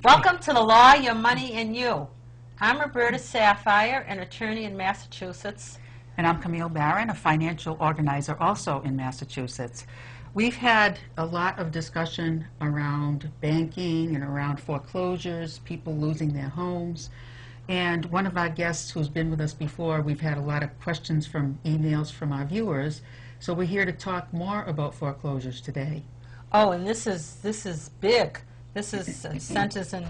Welcome to the Law, Your Money, and You. I'm Roberta Sapphire, an attorney in Massachusetts. And I'm Camille Barron, a financial organizer also in Massachusetts. We've had a lot of discussion around banking and around foreclosures, people losing their homes. And one of our guests who's been with us before, we've had a lot of questions from emails from our viewers. So we're here to talk more about foreclosures today. Oh, and this is big. This is centers in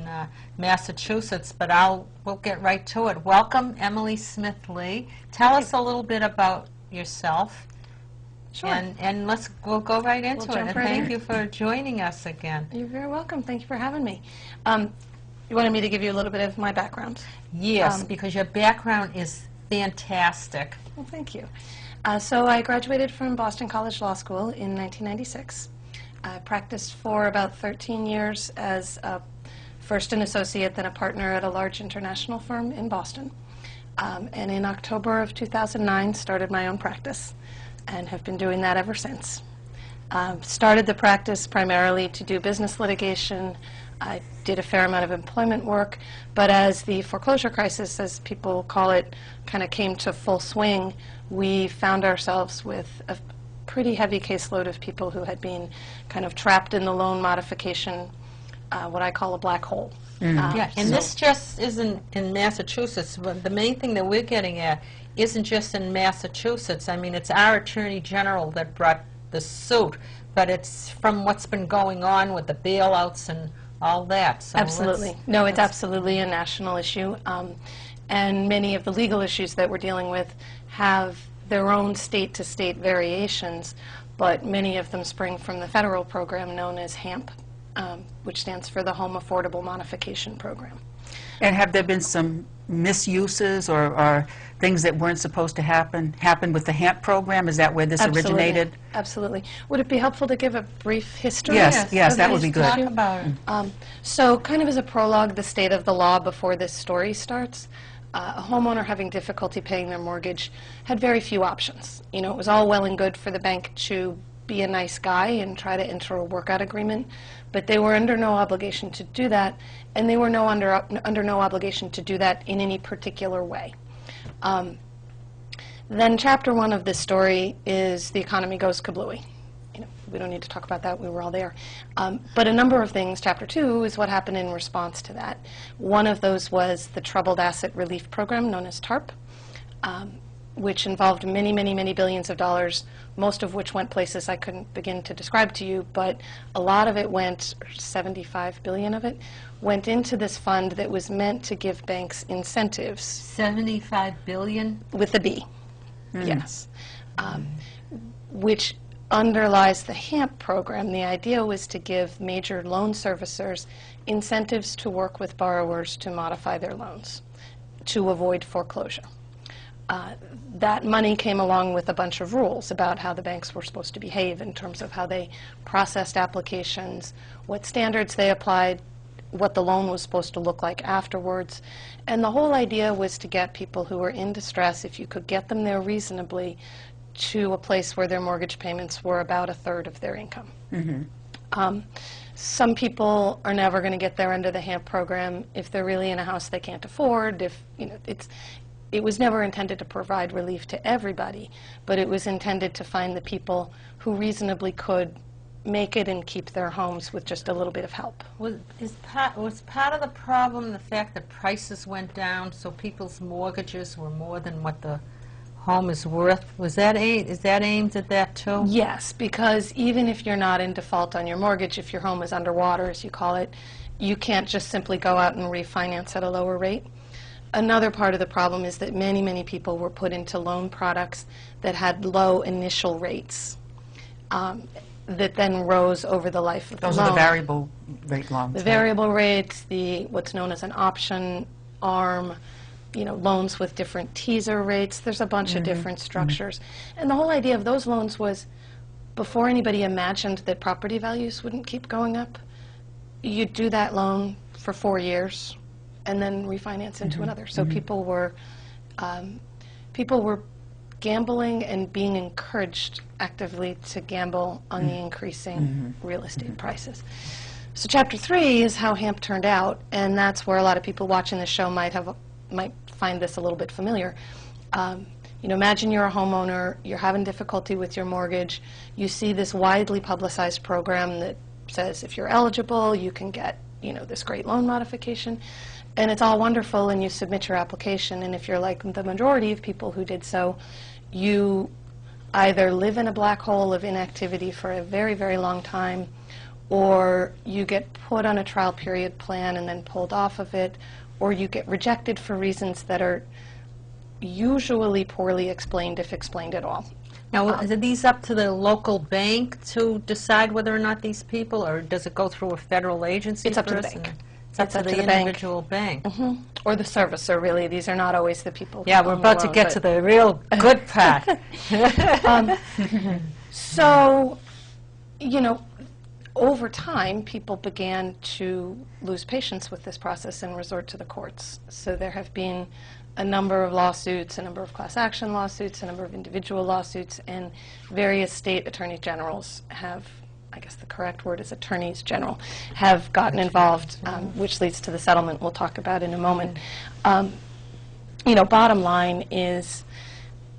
Massachusetts, but we'll get right to it. Welcome, Emily Smith-Lee. Tell us a little bit about yourself. Sure. And we'll go right into it. And thank you for joining us again. You're very welcome. Thank you for having me. You wanted me to give you a little bit of my background? Yes, because your background is fantastic. Well, thank you. So I graduated from Boston College Law School in 1996. I practiced for about 13 years as first an associate, then a partner at a large international firm in Boston. And in October of 2009, started my own practice and have been doing that ever since. Started the practice primarily to do business litigation. I did a fair amount of employment work, but as the foreclosure crisis, as people call it, kind of came to full swing, we found ourselves with a pretty heavy caseload of people who had been kind of trapped in the loan modification, what I call a black hole. Yeah, and this just isn't in Massachusetts. But the main thing that we're getting at isn't just in Massachusetts. I mean, it's our Attorney General that brought the suit, but it's from what's been going on with the bailouts and all that. So absolutely. No, it's absolutely a national issue. And many of the legal issues that we're dealing with have their own state-to-state variations, but many of them spring from the federal program known as HAMP, which stands for the Home Affordable Modification Program. And have there been some misuses or things that weren't supposed to happen with the HAMP program? Is that where this originated? Absolutely. Would it be helpful to give a brief history? Yes, that would be good. Talk about it. So kind of as a prologue, the state of the law before this story starts. A homeowner having difficulty paying their mortgage had very few options. You know, it was all well and good for the bank to be a nice guy and try to enter a workout agreement, but they were under no obligation to do that, and they were under no obligation to do that in any particular way. Then chapter 1 of this story is the economy goes kablooey. You know, we don't need to talk about that, we were all there. But a number of things, chapter 2 is what happened in response to that. One of those was the Troubled Asset Relief Program, known as TARP, which involved many, many, many billions of dollars, most of which went places I couldn't begin to describe to you, but a lot of it went, 75 billion of it, went into this fund that was meant to give banks incentives. 75 billion? With a B, yes. Which underlies the HAMP program. The idea was to give major loan servicers incentives to work with borrowers to modify their loans to avoid foreclosure. That money came along with a bunch of rules about how the banks were supposed to behave in terms of how they processed applications, what standards they applied, what the loan was supposed to look like afterwards. And the whole idea was to get people who were in distress, if you could get them there reasonably, to a place where their mortgage payments were about a third of their income. Some people are never going to get there under the HAMP program if they're really in a house they can't afford. If you know, it was never intended to provide relief to everybody, but it was intended to find the people who reasonably could make it and keep their homes with just a little bit of help. Was part of the problem the fact that prices went down, so people's mortgages were more than what the home is worth? Is that aimed at that too? Yes, because even if you're not in default on your mortgage, if your home is underwater, as you call it, you can't just simply go out and refinance at a lower rate. Another part of the problem is that many, many people were put into loan products that had low initial rates that then rose over the life of the loan. Those are the variable rate loans. The variable rates, what's known as an option arm, you know, loans with different teaser rates. There's a bunch of different structures. And the whole idea of those loans was, before anybody imagined that property values wouldn't keep going up, you'd do that loan for 4 years and then refinance into another. So people were gambling and being encouraged actively to gamble on the increasing real estate prices. So Chapter 3 is how HAMP turned out, and that's where a lot of people watching the show might find this a little bit familiar. Imagine you're a homeowner, you're having difficulty with your mortgage, you see this widely publicized program that says if you're eligible, you can get, this great loan modification, and it's all wonderful, and you submit your application, and if you're like the majority of people who did so, you either live in a black hole of inactivity for a very, very long time, or you get put on a trial period plan and then pulled off of it, or you get rejected for reasons that are usually poorly explained, if explained at all. Now, are these up to the local bank to decide whether or not these people, or does it go through a federal agency? It's up to the first? bank. It's up to the individual bank. Or the servicer, really. These are not always the people who Yeah, we're own about the to loan, get but- to the real good part. So, over time, people began to lose patience with this process and resort to the courts. So there have been a number of lawsuits, a number of class action lawsuits, a number of individual lawsuits, and various state attorney generals have, I guess the correct word is attorneys general, have gotten involved, which leads to the settlement we'll talk about in a moment. Bottom line is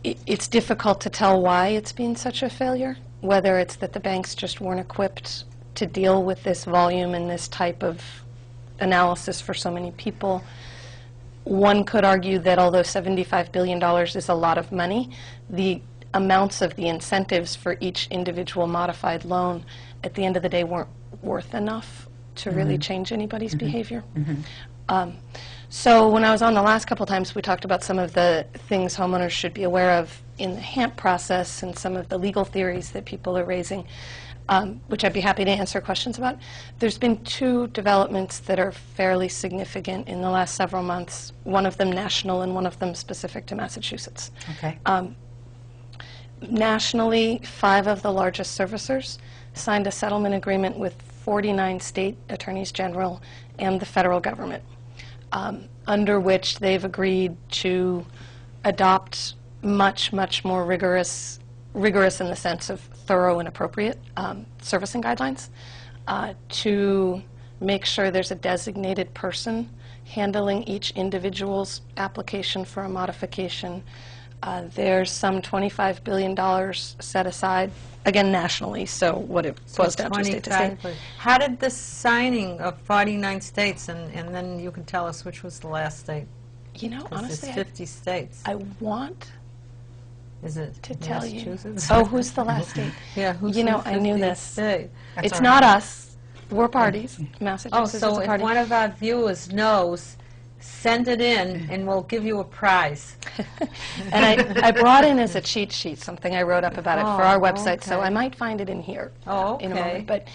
it's difficult to tell why it's been such a failure, whether it's that the banks just weren't equipped to deal with this volume and this type of analysis for so many people. One could argue that although $75 billion is a lot of money, the amounts of the incentives for each individual modified loan at the end of the day weren't worth enough to really change anybody's behavior. So when I was on the last couple times, we talked about some of the things homeowners should be aware of in the HAMP process and some of the legal theories that people are raising, which I'd be happy to answer questions about. There's been two developments that are fairly significant in the last several months, one of them national and one of them specific to Massachusetts. Okay. Nationally, 5 of the largest servicers signed a settlement agreement with 49 state attorneys general and the federal government, under which they've agreed to adopt much, much more rigorous in the sense of thorough and appropriate servicing guidelines, to make sure there's a designated person handling each individual's application for a modification. There's some $25 billion set aside, again nationally, so what it was down to state to state. How did this signing of 49 states, and then you can tell us which was the last state? 'Cause Honestly, there's 50 states. I want Is it to tell you. Massachusetts? Oh, who's the last state? Yeah, who's the I knew 50th this. state? That's It's all not right. us. We're parties. Massachusetts is So a if party. one of our viewers knows, send it in, and we'll give you a prize. And I brought in as a cheat sheet something I wrote up about it for our Oh, website, so okay. I might find it in here Oh, in a okay. moment. But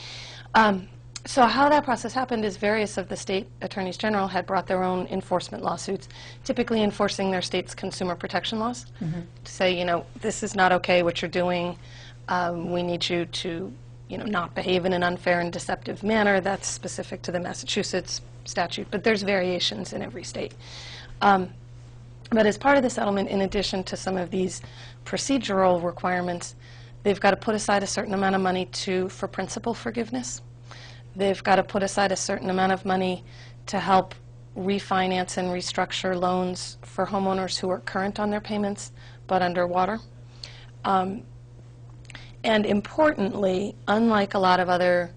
so how that process happened is various of the state attorneys general had brought their own enforcement lawsuits, typically enforcing their state's consumer protection laws, to say, this is not okay what you're doing. We need you to, not behave in an unfair and deceptive manner. That's specific to the Massachusetts statute, but there's variations in every state. But as part of the settlement, in addition to some of these procedural requirements, they've got to put aside a certain amount of money for principal forgiveness. They've got to put aside a certain amount of money to help refinance and restructure loans for homeowners who are current on their payments but underwater. And importantly, unlike a lot of other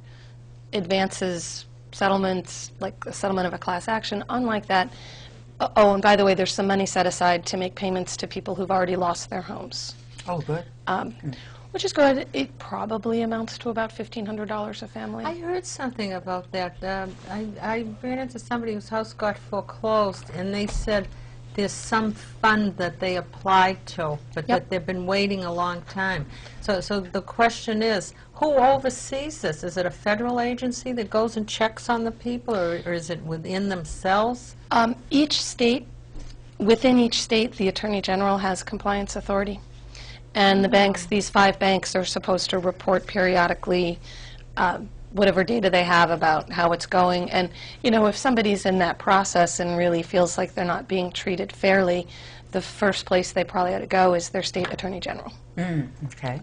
advances, settlements, like the settlement of a class action, unlike that, oh, and by the way, there's some money set aside to make payments to people who've already lost their homes, Oh, good. which is good. It probably amounts to about $1,500 a family. I heard something about that. I ran into somebody whose house got foreclosed, and they said there's some fund that they applied to, but Yep. that they've been waiting a long time. So the question is, who oversees this? Is it a federal agency that goes and checks on the people, or is it within themselves? Each state, within each state, the Attorney General has compliance authority. And the banks, these 5 banks, are supposed to report periodically whatever data they have about how it's going. And, if somebody's in that process and really feels like they're not being treated fairly, the first place they probably ought to go is their state Attorney General, Okay.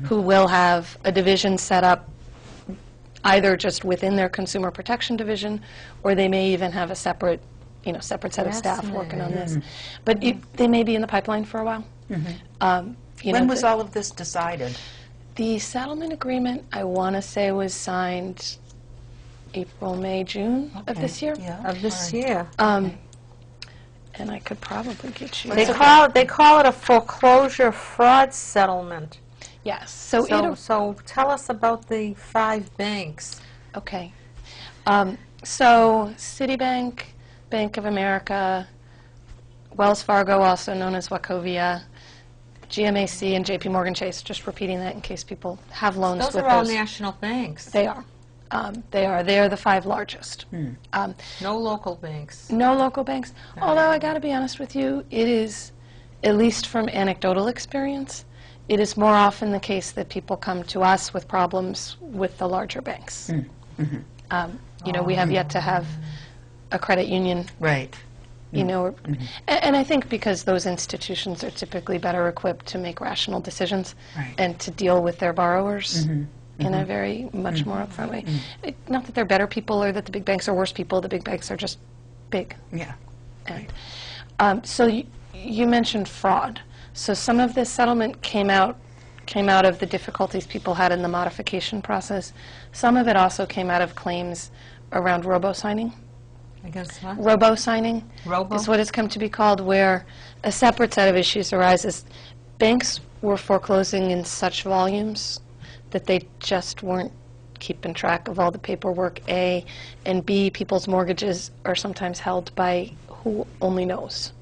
who will have a division set up either just within their consumer protection division, or they may even have a separate, separate set of staff working on this. But they may be in the pipeline for a while. When was all of this decided? The settlement agreement, I want to say, was signed April, May, June of this year. Yeah. Of this year. And I could probably get you. They call it a foreclosure fraud settlement. Yes. So tell us about the 5 banks. okay. So Citibank, Bank of America, Wells Fargo, also known as Wachovia, GMAC, and JP Morgan Chase. Just repeating that in case people have loans Those with are all those. national banks. They are. They are. They are the 5 largest. No local banks. No local banks. Although I got to be honest with you, it is, at least from anecdotal experience, it is more often the case that people come to us with problems with the larger banks. We have yet to have a credit union. Right. And I think because those institutions are typically better equipped to make rational decisions and to deal with their borrowers in a very much more upfront way. Not that they're better people or that the big banks are worse people. The big banks are just big. Yeah. And, so you mentioned fraud. So some of this settlement came out of the difficulties people had in the modification process. Some of it also came out of claims around robo-signing. I guess what? Robo-signing Robo? is what it's come to be called, where a separate set of issues arises. Banks were foreclosing in such volumes that they just weren't keeping track of all the paperwork, A, and B, people's mortgages are sometimes held by who only knows.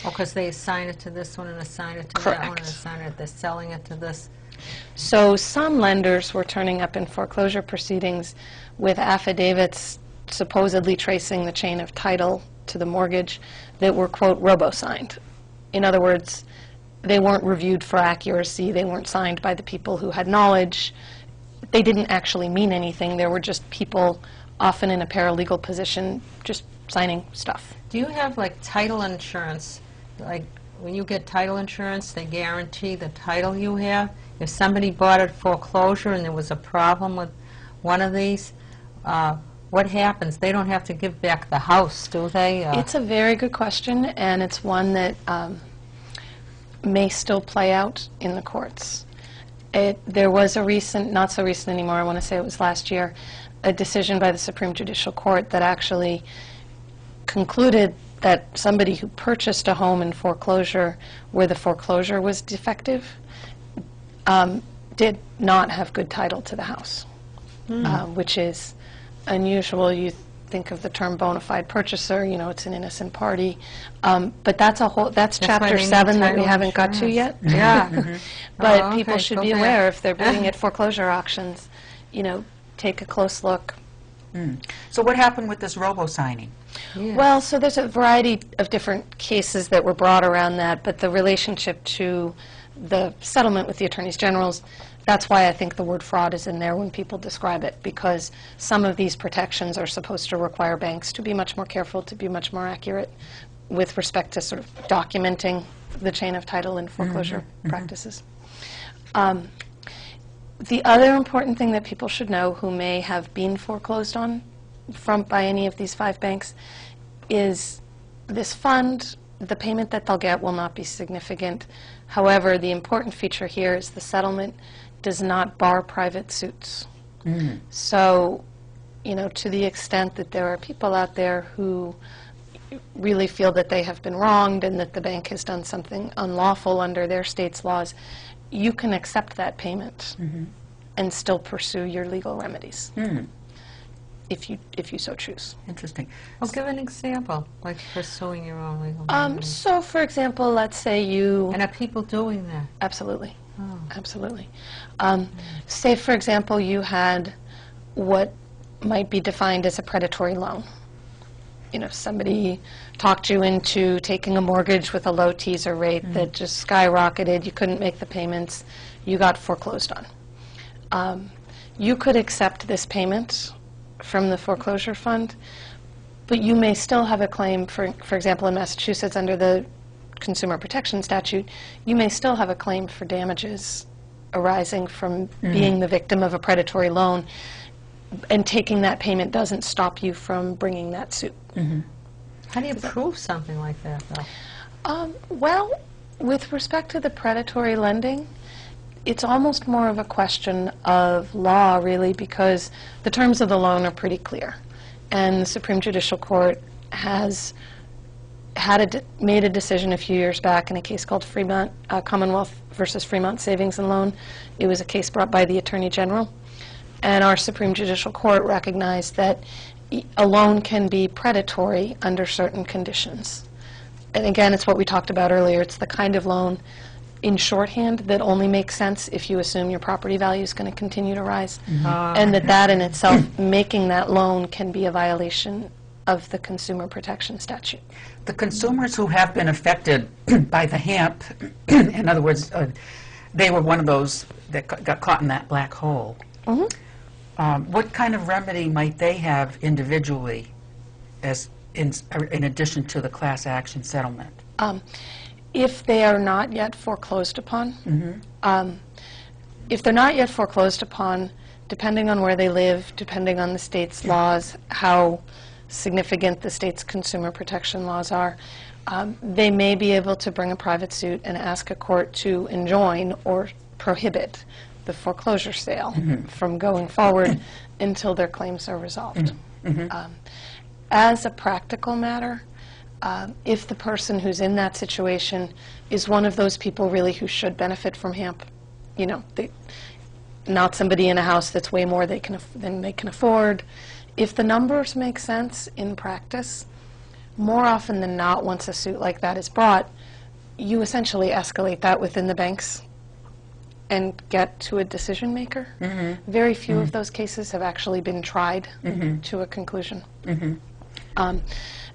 Because they assign it to this one and assign it to that one and assign it, they're selling it to this. So some lenders were turning up in foreclosure proceedings with affidavits supposedly tracing the chain of title to the mortgage that were, quote, robo-signed. In other words, they weren't reviewed for accuracy. They weren't signed by the people who had knowledge. They didn't actually mean anything. There were just people, often in a paralegal position, just signing stuff. Do you have, like, title insurance? Like, when you get title insurance, they guarantee the title you have? If somebody bought at foreclosure and there was a problem with one of these, what happens? They don't have to give back the house, do they? It's a very good question, and it's one that may still play out in the courts. There was a recent, not so recent anymore, I want to say it was last year, a decision by the Supreme Judicial Court that actually concluded that somebody who purchased a home in foreclosure where the foreclosure was defective did not have good title to the house, which is unusual. You think of the term bona fide purchaser, it's an innocent party. But that's Chapter 7 that we haven't got to yet. Yeah. But people should be aware if they're bidding at foreclosure auctions, take a close look. So what happened with this robo-signing? Yeah. Well, so there's a variety of different cases that were brought around that, but the relationship to the settlement with the attorneys generals, that's why I think the word fraud is in there when people describe it, because some of these protections are supposed to require banks to be much more careful, to be much more accurate with respect to sort of documenting the chain of title and foreclosure practices. The other important thing that people should know who may have been foreclosed on by any of these 5 banks is this fund, the payment that they'll get will not be significant. However, the important feature here is the settlement does not bar private suits. So, to the extent that there are people out there who really feel that they have been wronged and that the bank has done something unlawful under their state's laws, you can accept that payment and still pursue your legal remedies if you so choose. Interesting. Well, give an example, like pursuing your own legal remedies. So, for example, let's say you... And are people doing that? Absolutely. Oh. Absolutely. Say, for example, you had what might be defined as a predatory loan. Somebody talked you into taking a mortgage with a low teaser rate that just skyrocketed. You couldn't make the payments. You got foreclosed on. You could accept this payment from the foreclosure fund, but you may still have a claim, for example, in Massachusetts under the Consumer Protection Statute, you may still have a claim for damages arising from being the victim of a predatory loan. and taking that payment doesn't stop you from bringing that suit. How do you prove something like that, though? Well, with respect to the predatory lending, it's almost more of a question of law, really, because the terms of the loan are pretty clear. And the Supreme Judicial Court has made a decision a few years back in a case called Fremont, Commonwealth versus Fremont Savings and Loan. It was a case brought by the Attorney General. And our Supreme Judicial Court recognized that a loan can be predatory under certain conditions. And again, it's what we talked about earlier. It's the kind of loan in shorthand that only makes sense if you assume your property value is going to continue to rise. And that in itself, making that loan can be a violation of the Consumer Protection Statute. The consumers who have been affected by the HAMP, in other words, they were one of those that got caught in that black hole. What kind of remedy might they have individually as in addition to the class action settlement? If they are not yet foreclosed upon, if they're not yet foreclosed upon, depending on where they live, depending on the state's laws, how significant the state's consumer protection laws are, they may be able to bring a private suit and ask a court to enjoin or prohibit the foreclosure sale from going forward until their claims are resolved. As a practical matter, if the person who's in that situation is one of those people really who should benefit from HAMP, you know, not somebody in a house that's way more than they can afford, if the numbers make sense in practice, more often than not, once a suit like that is brought, you essentially escalate that within the banks and get to a decision maker. Very few of those cases have actually been tried to a conclusion.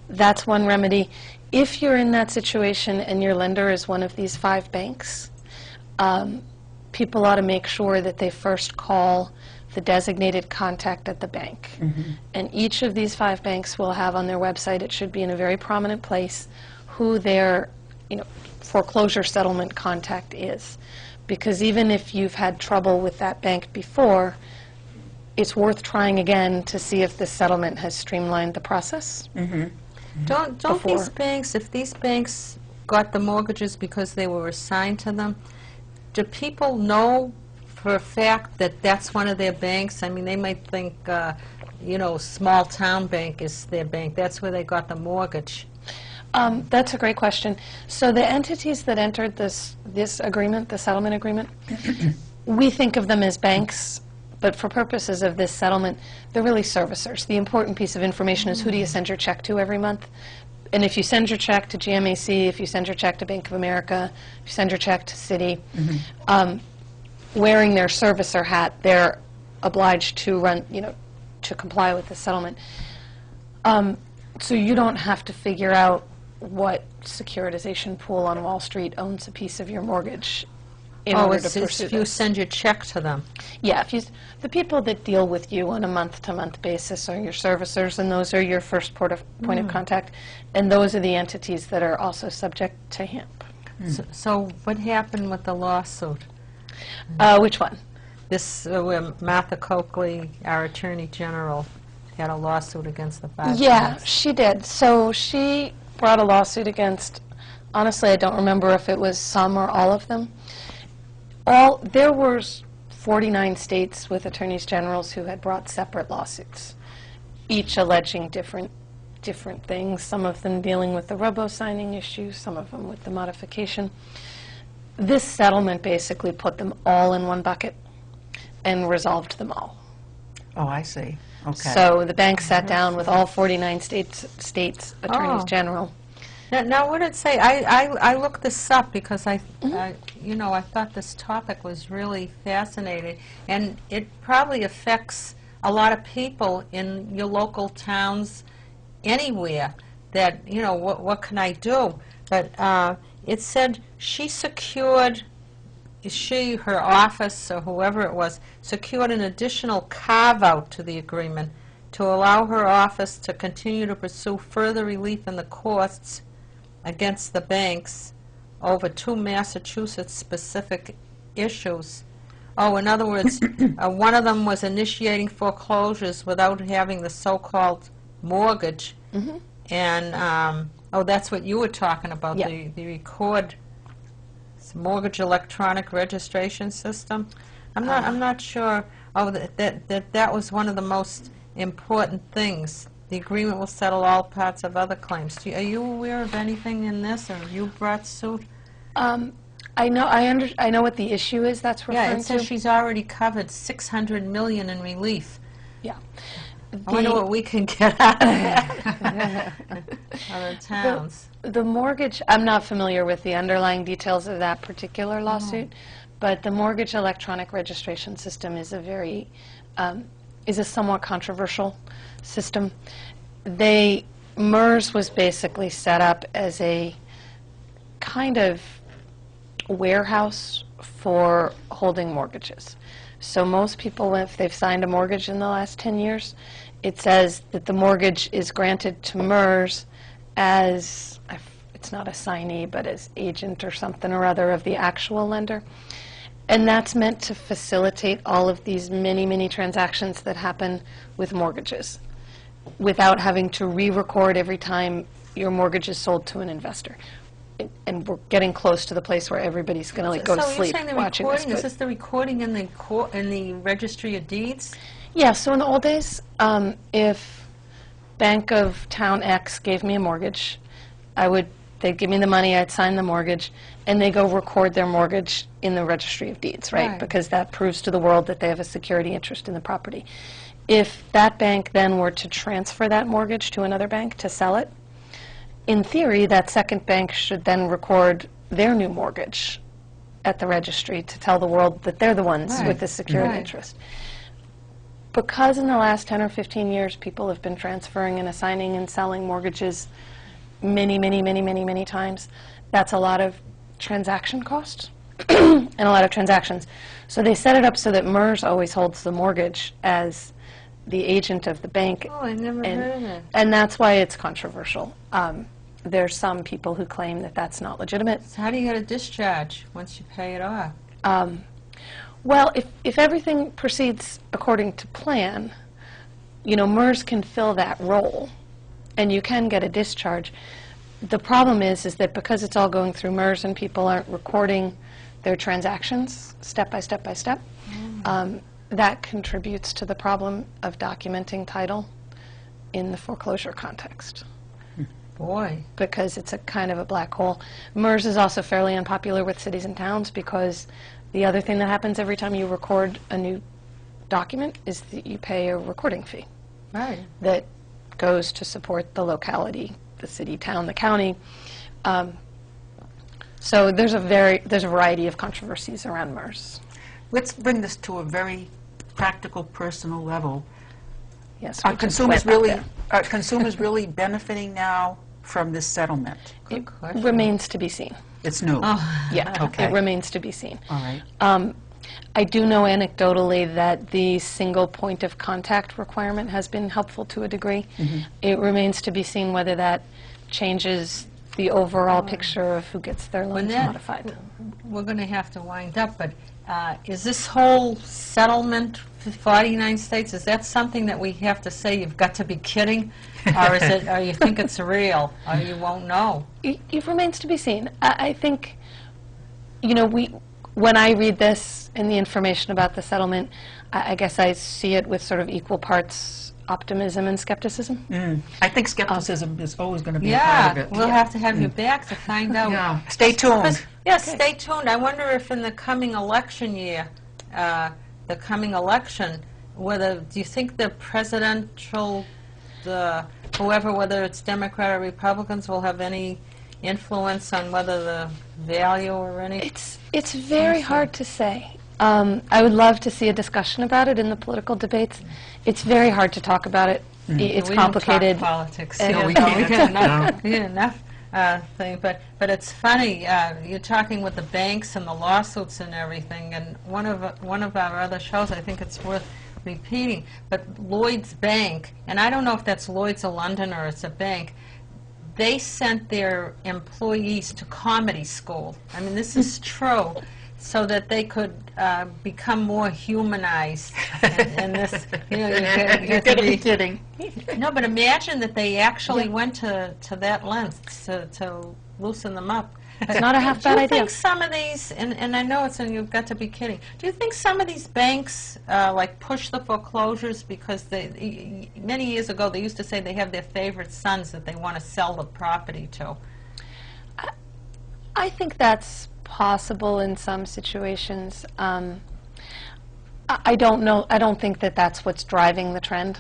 That's one remedy. If you're in that situation and your lender is one of these 5 banks, people ought to make sure that they first call the designated contact at the bank. And each of these 5 banks will have on their website, it should be in a very prominent place, who their foreclosure settlement contact is. Because even if you've had trouble with that bank before, it's worth trying again to see if the settlement has streamlined the process. Don't these banks, if these banks got the mortgages because they were assigned to them, do people know for a fact that that's one of their banks? I mean, they might think, small town bank is their bank. That's where they got the mortgage. That's a great question. So the entities that entered this agreement, the settlement agreement, we think of them as banks, but for purposes of this settlement, they're really servicers. The important piece of information is who do you send your check to every month? And if you send your check to GMAC, if you send your check to Bank of America, if you send your check to Citi, wearing their servicer hat, they're obliged to to comply with the settlement. So you don't have to figure out what securitization pool on Wall Street owns a piece of your mortgage in order to pursue if you this. send your check to them. Yeah, the people that deal with you on a month-to-month basis are your servicers, and those are your first point of contact, and those are the entities that are also subject to HAMP. So what happened with the lawsuit? Which one? This, where Martha Coakley, our Attorney General, had a lawsuit against the 5 Yeah, banks. she did. So she brought a lawsuit against, honestly, I don't remember if it was some or all of them. There were 49 states with attorneys generals who had brought separate lawsuits, each alleging different things, some of them dealing with the robo-signing issue, some of them with the modification. This settlement basically put them all in one bucket and resolved them all. Oh, I see. Okay. So the bank sat down with all 49 states attorneys general. Now, what did it say? I looked this up because I thought this topic was really fascinating, and it probably affects a lot of people in your local towns anywhere. That what can I do? But it said her office, or whoever it was, secured an additional carve-out to the agreement to allow her office to continue to pursue further relief in the courts against the banks over 2 Massachusetts-specific issues. Oh, in other words, one of them was initiating foreclosures without having the so-called mortgage. And, oh, that's what you were talking about, Yeah. the mortgage electronic registration system. I'm not sure. Oh, that was one of the most important things. The agreement will settle all parts of other claims. Are you aware of anything in this, or have you brought suit? I know what the issue is that's referring Yeah, it says to. she's already covered $600 million in relief. Yeah. I wonder what we can get out of that. Other towns. The mortgage, I'm not familiar with the underlying details of that particular lawsuit, but the mortgage electronic registration system is is a somewhat controversial system. MERS was basically set up as a kind of warehouse for holding mortgages. So most people, if they've signed a mortgage in the last 10 years, it says that the mortgage is granted to MERS as, it's not assignee, but as agent or something or other of the actual lender. And that's meant to facilitate all of these many, many transactions that happen with mortgages without having to re-record every time your mortgage is sold to an investor. And we're getting close to the place where everybody's going to like go to So sleep you're saying the watching recording, this. is this the recording in the Registry of Deeds? Yeah, so in the old days, if Bank of Town X gave me a mortgage, they'd give me the money, I'd sign the mortgage, and they go record their mortgage in the Registry of Deeds, right? Right. Because that proves to the world that they have a security interest in the property. If that bank then were to transfer that mortgage to another bank to sell it, in theory, that second bank should then record their new mortgage at the registry to tell the world that they're the ones Right. with the security Right. interest. Because in the last 10 or 15 years, people have been transferring and assigning and selling mortgages many, many, many, many, many times, that's a lot of transaction costs and a lot of transactions. So they set it up so that MERS always holds the mortgage as the agent of the bank. Oh, I never heard of it. And that's why it's controversial. There's some people who claim that that's not legitimate. So how do you get a discharge once you pay it off? Well, if everything proceeds according to plan, MERS can fill that role, and you can get a discharge. The problem is that because it's all going through MERS and people aren't recording their transactions step by step by step, that contributes to the problem of documenting title in the foreclosure context. Boy. Because it's a kind of a black hole. MERS is also fairly unpopular with cities and towns because the other thing that happens every time you record a new document is that you pay a recording fee Right. that goes to support the locality, the city, town, the county. So there's a variety of controversies around MERS. Let's bring this to a very practical, personal level. Yes, Are we just consumers went up really there. are consumers really benefiting now from this settlement? Good question. Remains to be seen. It's new. Oh. Yeah, Okay. it remains to be seen. All right. I do know anecdotally that the single point of contact requirement has been helpful to a degree. It remains to be seen whether that changes the overall picture of who gets their loans modified. We're going to have to wind up, but is this whole settlement for 49 states, is that something that we have to say you've got to be kidding? Or is it, or you think it's real, or you won't know? It remains to be seen. I think, when I read this and the information about the settlement, I guess I see it with sort of equal parts optimism and skepticism. I think skepticism is always going to be a part of Yeah, it. we'll have to have you back to find out. Yeah. Stay tuned. Yes, stay tuned. I wonder if in the coming election year, the coming election, do you think the presidential, whoever, whether it's Democrat or Republicans, will have any influence on whether the value or any? It's very hard to say. I would love to see a discussion about it in the political debates. It's very hard to talk about it. It's We complicated. don't talk politics. And- here. we We can't. get enough. No. We get enough thing. But it's funny. You're talking with the banks and the lawsuits and everything. And one of our other shows, I think it's worth repeating. But Lloyd's Bank, and I don't know if that's Lloyd's of London or it's a bank. They sent their employees to comedy school. I mean, this is true. so that they could become more humanized. And this, you know, You're going to be kidding. No, but imagine that they actually went to that length to loosen them up. It's not a half bad Do you idea. think some of these, and I know it's, and you've got to be kidding, do you think some of these banks like push the foreclosures because they, many years ago they used to say they have their favorite sons that they want to sell the property to? I think that's possible in some situations. I don't know. I don't think that that's what's driving the trend.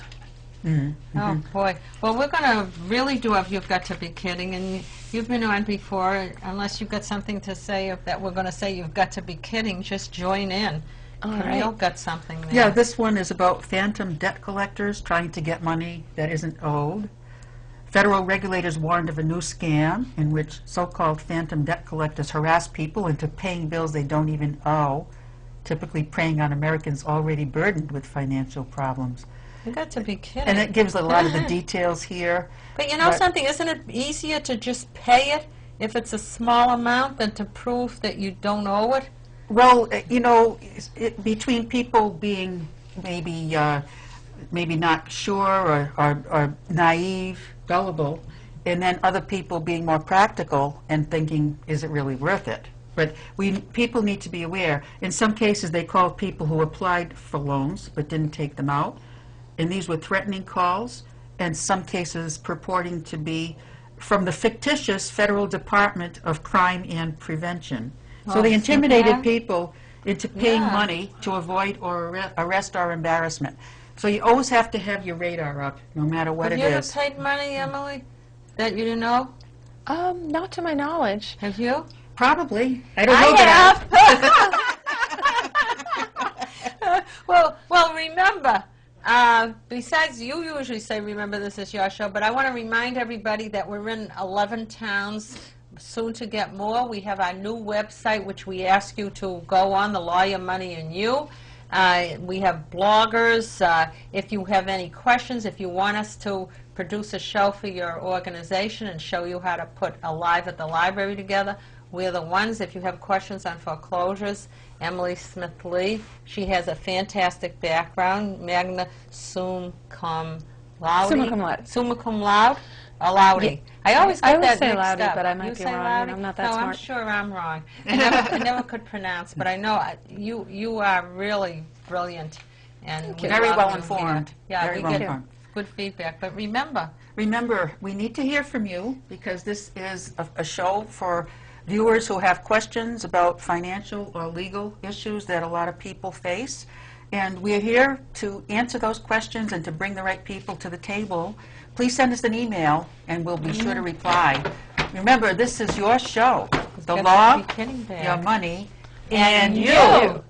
Oh, boy. Well, we're going to really do a You've Got to Be Kidding, and you've been on before. Unless you've got something to say that we're going to say You've Got to Be Kidding, just join in. All Camille right. got something there. Yeah, this one is about phantom debt collectors trying to get money that isn't owed. Federal regulators warned of a new scam in which so-called phantom debt collectors harass people into paying bills they don't even owe, typically preying on Americans already burdened with financial problems. You've got to be kidding. And it gives a lot of the details here. But you know But- something, isn't it easier to just pay it if it's a small amount than to prove that you don't owe it? Well, you know, between people being maybe not sure or naive, gullible, and then other people being more practical and thinking, is it really worth it? But people need to be aware. In some cases, they called people who applied for loans but didn't take them out, and these were threatening calls, and some cases purporting to be from the fictitious Federal Department of Crime and Prevention. So Oh, they intimidated yeah. people into paying Yeah. money to avoid or arrest or embarrassment. So you always have to have your radar up, no matter what Have it you ever is. paid money, Emily, that you didn't owe? Not to my knowledge. Have you? Probably. I don't know that. Well, remember, besides you usually say, remember this is your show, but I want to remind everybody that we're in 11 towns, soon to get more. We have our new website, which we ask you to go on, The Lawyer, Money, and You. We have bloggers. If you have any questions, if you want us to produce a show for your organization and show you how to put a Live at the Library together, we're the ones. If you have questions on foreclosures, Emily Smith Lee, she has a fantastic background, magna sum cum laude. Summa cum laude. Summa cum laude? Or laude. I always I get always that say mixed laude, up. but I might You be say wrong, laude? and I'm not that no, I'm smart. sure I'm wrong. I never could pronounce, but I know you are really brilliant. And we Very love well you. informed. Yeah, Very we well get informed. good feedback. But remember, We need to hear from you because this is a show for viewers who have questions about financial or legal issues that a lot of people face. And we're here to answer those questions and to bring the right people to the table. Please send us an email and we'll be sure to reply. Remember, this is your show. The got law, to be kidding back. your money, And and you.